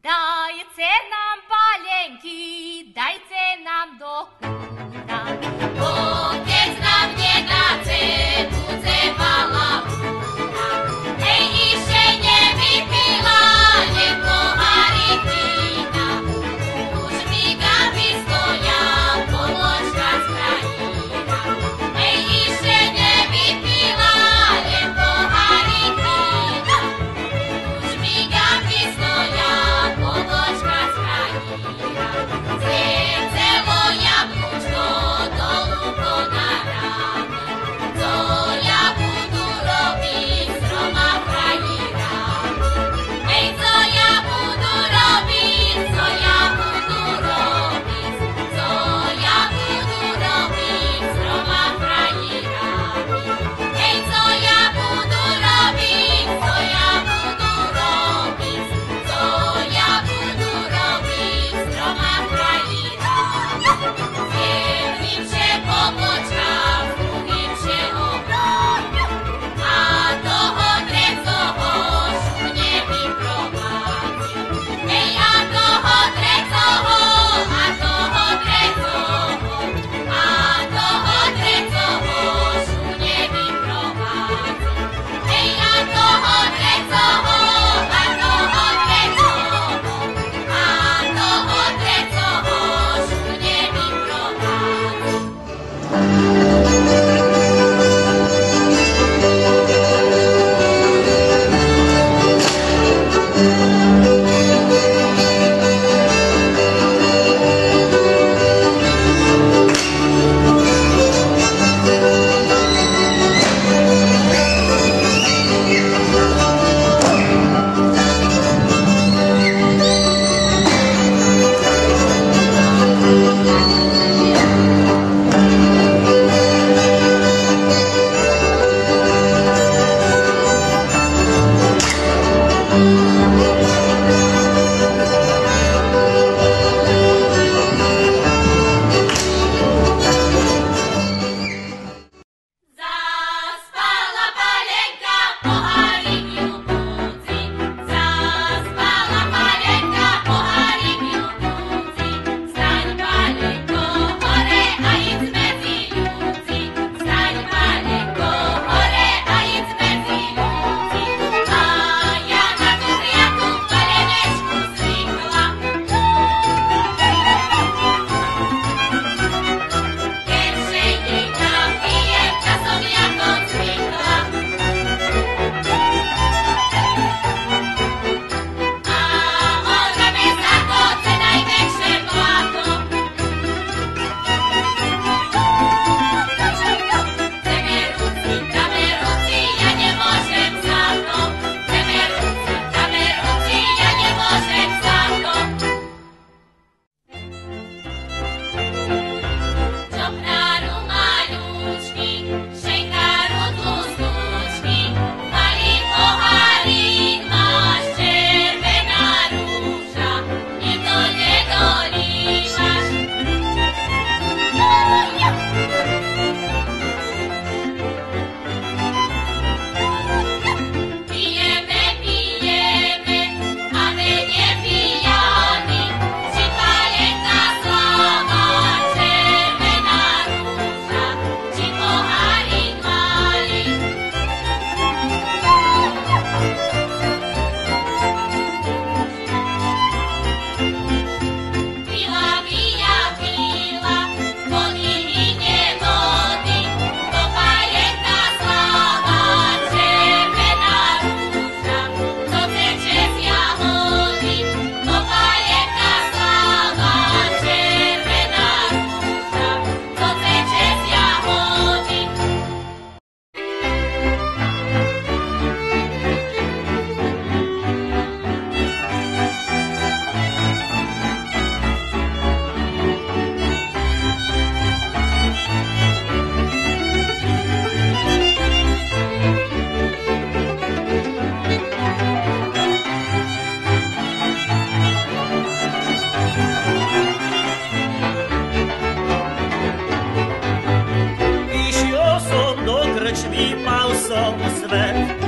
Dajcie nám palenky, dajcie nám do kúta. Otec nám nedáce, budze balabúta. Hej, ešte nevypila, len pohárik vína. Už mi gaby stoja, položka z krajína. Hej, ešte nevypila, len pohárik vína. Už mi gaby stoja, položka z krajína. Zecelo jablúčko dolu ponaráme. Co ja budu robiť s troma frajerami? Hej, co ja budu robiť, co ja budu robiť, co ja budu robiť s troma frajerami? Hej, co ja budu robiť, co ja budu robiť, co ja budu robiť s troma frajerami? Jedným že pobočkám, druhým že obráť, a toho trecoho šune vyprovádzia. Hej, a toho trecoho, a toho trecoho, a toho trecoho šune vyprovádzia. Hej, a toho trecoho, a toho trecoho, a toho trecoho šune vyprovádzia. Zaspala palenka, pohárik ju budzi. Zaspala palenka, pohárik ju budzi. Staň palenko hore a idź medzi ľudzi. Staň palenko hore a idź medzi ľudzi. A ja na kuriaku palenečku zvykla. Pierwszej jej napijem, časom jako zvykla. A ona mi zakoce najväčšie blato. Chceme ruci, dáme ruci, ja nemôžem za to. Chceme ruci, dáme ruci, ja nemôžem za to. Čopnáru maľúčky, šejkáru tlustúčky, malý pohárik máš, červená rúža, nikto nedolívaš. Pijeme, pijeme, a my nepijani, či palenka slava, červená rúža, či pohárik malý. Pila, pila, pila, vody i nevody, to palenka slava, červená rúža, co teče z jahody, to palenka slava, červená rúža, co teče z jahody. Išiel som do krčmy, mal som svet,